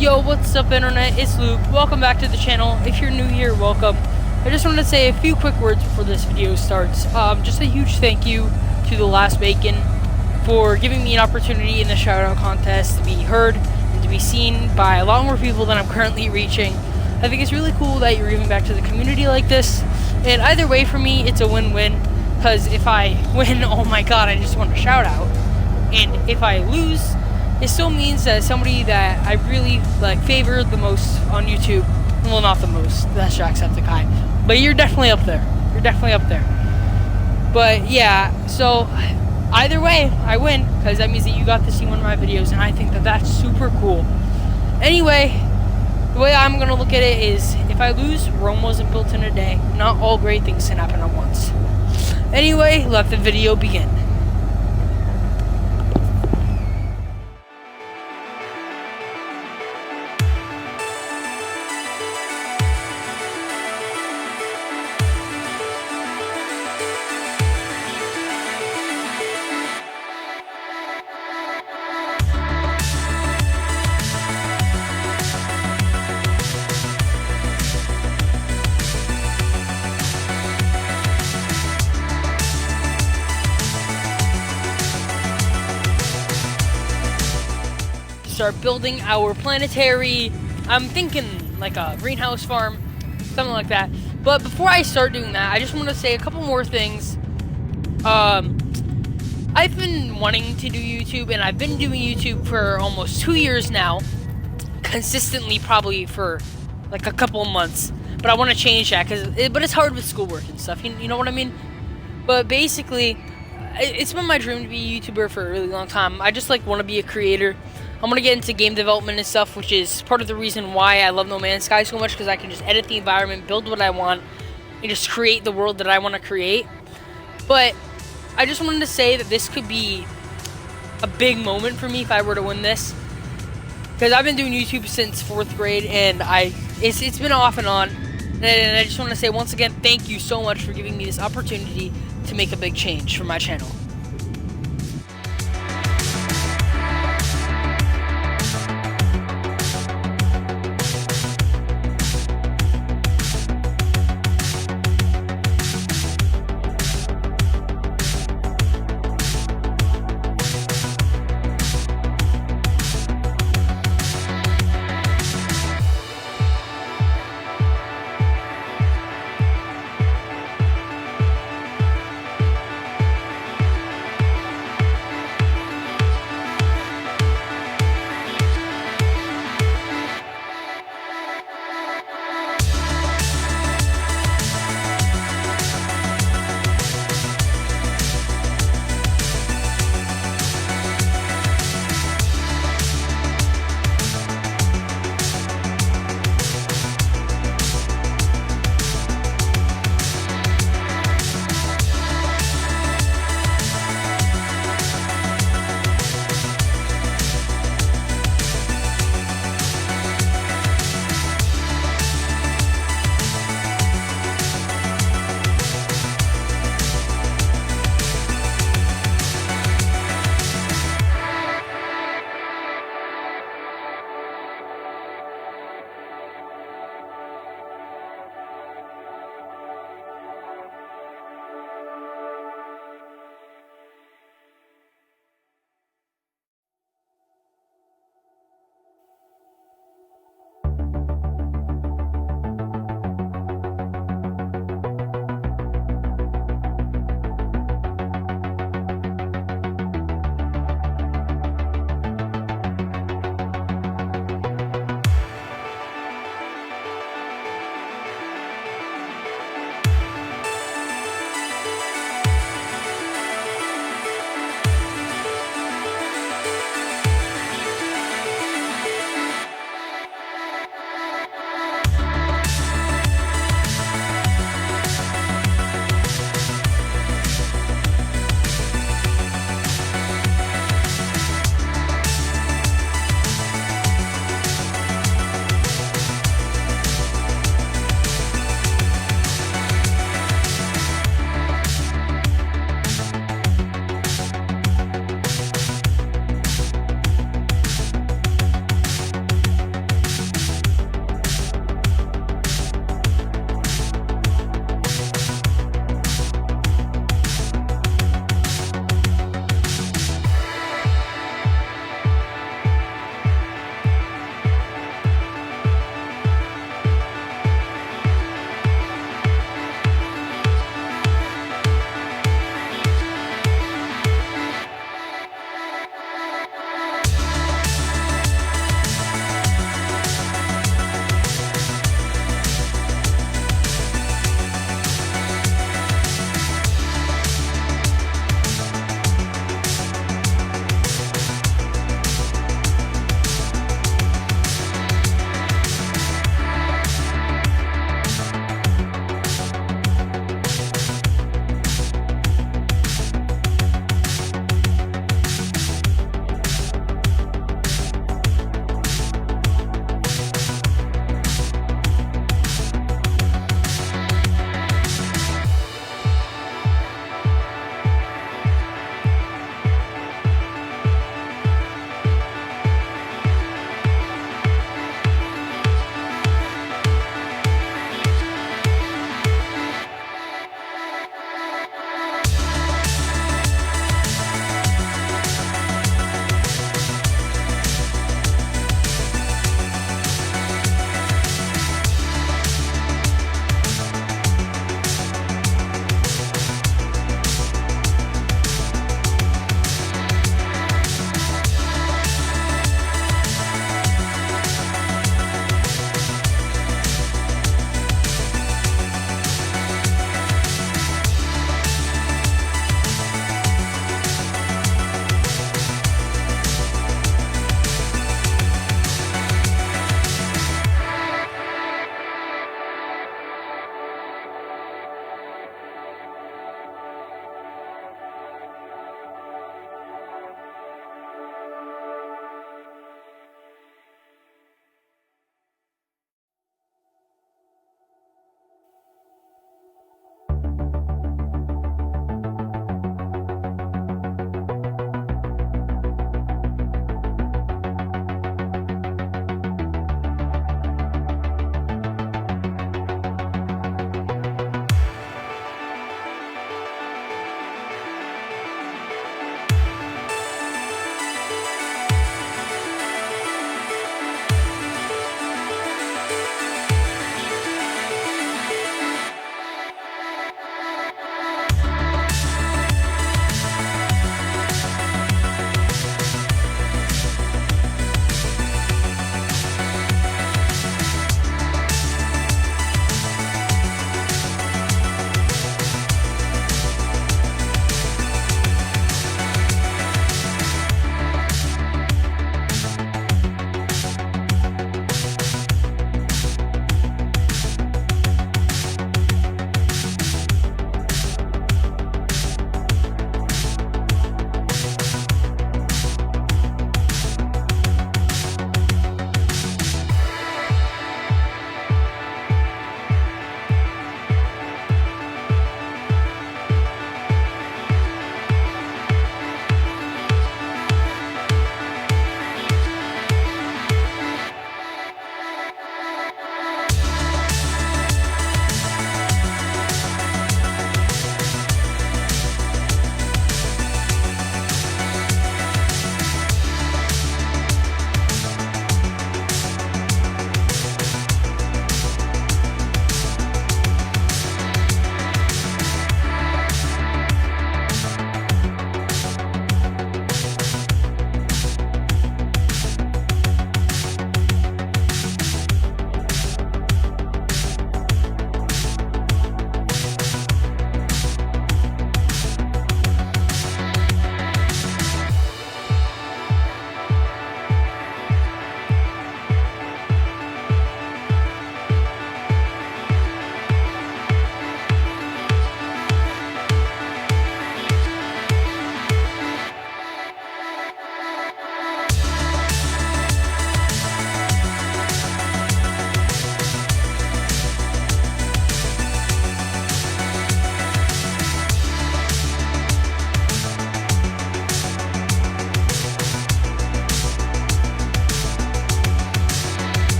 Yo, what's up internet? It's Luke. Welcome back to the channel. If you're new here, welcome. I just wanted to say a few quick words before this video starts. Just a huge thank you to The Last Bacon for giving me an opportunity in the shoutout contest to be heard and to be seen by a lot more people than I'm currently reaching. I think it's really cool that you're giving back to the community like this. And either way, for me, it's a win-win. Because if I win, oh my god, I just want a shout out. And if I lose, it still means that somebody that I really favor the most on YouTube, well, not the most, that's Jacksepticeye, but you're definitely up there. You're definitely up there. But yeah, so either way, I win, because that means that you got to see one of my videos, and I think that that's super cool. Anyway, the way I'm going to look at it is, if I lose, Rome wasn't built in a day. Not all great things can happen at once. Anyway, let the video begin. Start building our planetary, I'm thinking like a greenhouse farm, something like that. But before I start doing that, I just want to say a couple more things. I've been wanting to do YouTube, and I've been doing YouTube for almost 2 years now, consistently, probably for like a couple of months. But I want to change that, but it's hard with schoolwork and stuff, you know what I mean? But basically, it's been my dream to be a YouTuber for a really long time. I just want to be a creator. I'm going to get into game development and stuff, which is part of the reason why I love No Man's Sky so much, because I can just edit the environment, build what I want, and just create the world that I want to create. But I just wanted to say that this could be a big moment for me if I were to win this, because I've been doing YouTube since 4th grade, and it's been off and on. And I just want to say once again, thank you so much for giving me this opportunity to make a big change for my channel.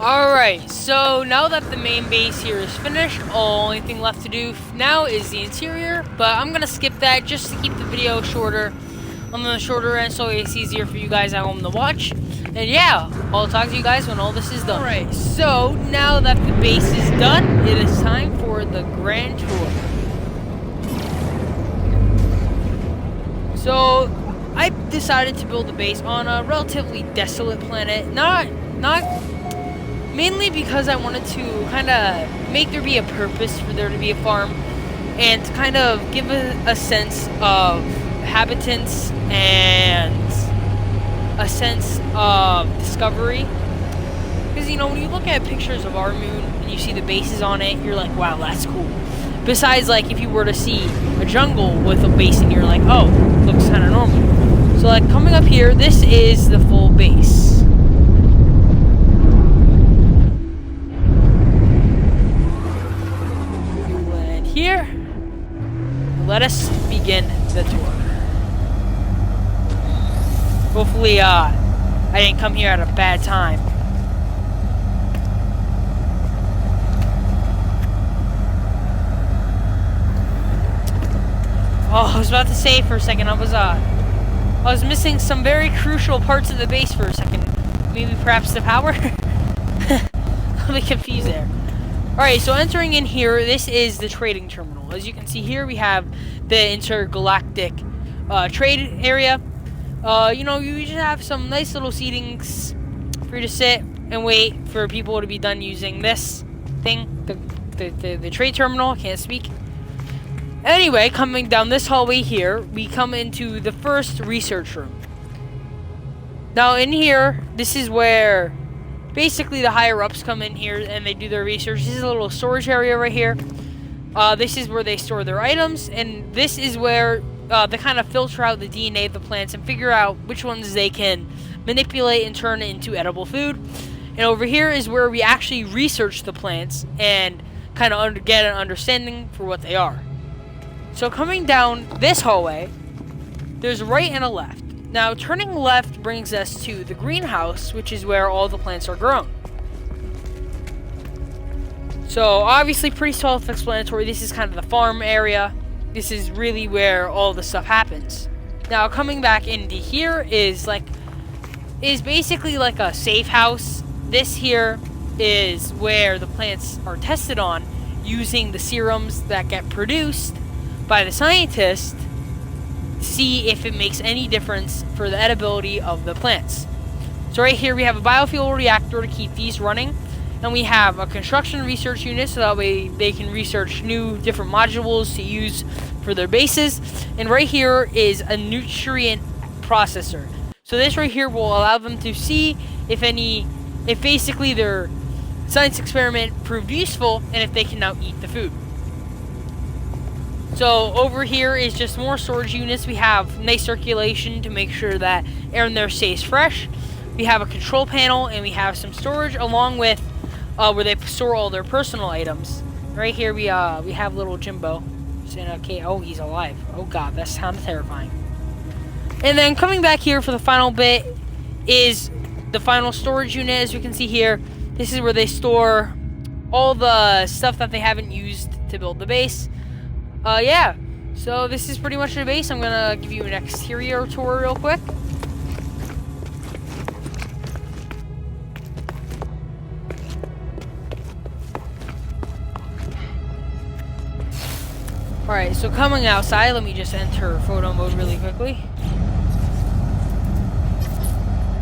Alright, so now that the main base here is finished, only thing left to do now is the interior, but I'm gonna skip that just to keep the video shorter, on the shorter end, so it's easier for you guys at home to watch. And yeah, I'll talk to you guys when all this is done. Alright, so now that the base is done, it is time for the grand tour. So, I decided to build a base on a relatively desolate planet, not mainly because I wanted to kind of make there be a purpose for there to be a farm, and to kind of give a sense of habitants and a sense of discovery. Because, you know, when you look at pictures of our moon and you see the bases on it, you're like, wow, that's cool. Besides, like, if you were to see a jungle with a base and you're like, oh, looks kind of normal. So, like, coming up here, this is the full base. Here, let us begin the tour. Hopefully, I didn't come here at a bad time. Oh, I was about to say for a second, I was missing some very crucial parts of the base for a second. Maybe perhaps the power? I'm confused there. Alright, so entering in here, this is the trading terminal. As you can see here, we have the intergalactic trade area. You know, you just have some nice little seatings for you to sit and wait for people to be done using this thing, the trade terminal. I can't speak. Anyway, coming down this hallway here, we come into the first research room. Now, in here, this is where basically the higher ups come in here and they do their research. This is a little storage area right here. This is where they store their items, and this is where they kind of filter out the DNA of the plants and figure out which ones they can manipulate and turn into edible food. And over here is where we actually research the plants and kind of get an understanding for what they are. So coming down this hallway, there's a right and a left. Now, turning left brings us to the greenhouse, which is where all the plants are grown. So, obviously pretty self-explanatory. This is kind of the farm area. This is really where all the stuff happens. Now, coming back into here is basically like a safe house. This here is where the plants are tested on using the serums that get produced by the scientists, see if it makes any difference for the edibility of the plants. So right here we have a biofuel reactor to keep these running, and we have a construction research unit so that way they can research new different modules to use for their bases. And right here is a nutrient processor. So this right here will allow them to see if basically their science experiment proved useful and if they can now eat the food. So over here is just more storage units. We have nice circulation to make sure that air in there stays fresh. We have a control panel and we have some storage along with where they store all their personal items. Right here we have little Jimbo saying, okay, oh, he's alive. Oh god, that sounded terrifying. And then coming back here for the final bit is the final storage unit. As you can see here, this is where they store all the stuff that they haven't used to build the base. Yeah, so this is pretty much the base. I'm gonna give you an exterior tour real quick. Alright, so coming outside, let me just enter photo mode really quickly.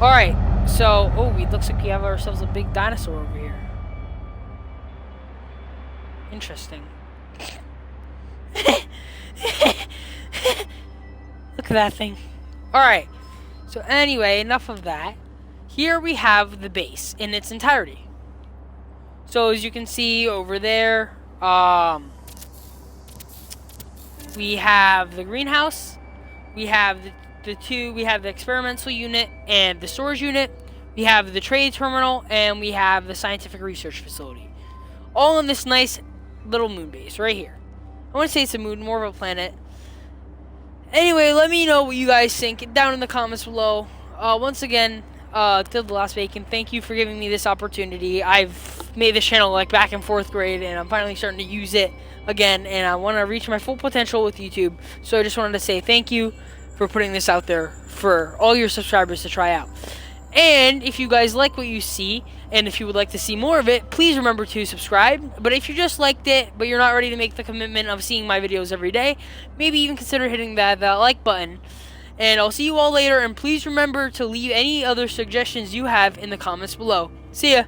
Alright, so, oh, it looks like we have ourselves a big dinosaur over here. Interesting. Look at that thing. Alright, so anyway, enough of that. Here we have the base in its entirety. So as you can see over there, we have the greenhouse, we have we have the experimental unit and the storage unit, we have the trade terminal, and we have the scientific research facility. All in this nice little moon base right here. I want to say it's a moon, more of a planet. Anyway, let me know what you guys think down in the comments below. Once again, to the last bacon. Thank you for giving me this opportunity. I've made this channel like back in 4th grade, and I'm finally starting to use it again, and I want to reach my full potential with YouTube. So I just wanted to say thank you for putting this out there for all your subscribers to try out. And if you guys like what you see, and if you would like to see more of it, please remember to subscribe. But if you just liked it, but you're not ready to make the commitment of seeing my videos every day, maybe even consider hitting that like button. And I'll see you all later, and please remember to leave any other suggestions you have in the comments below. See ya!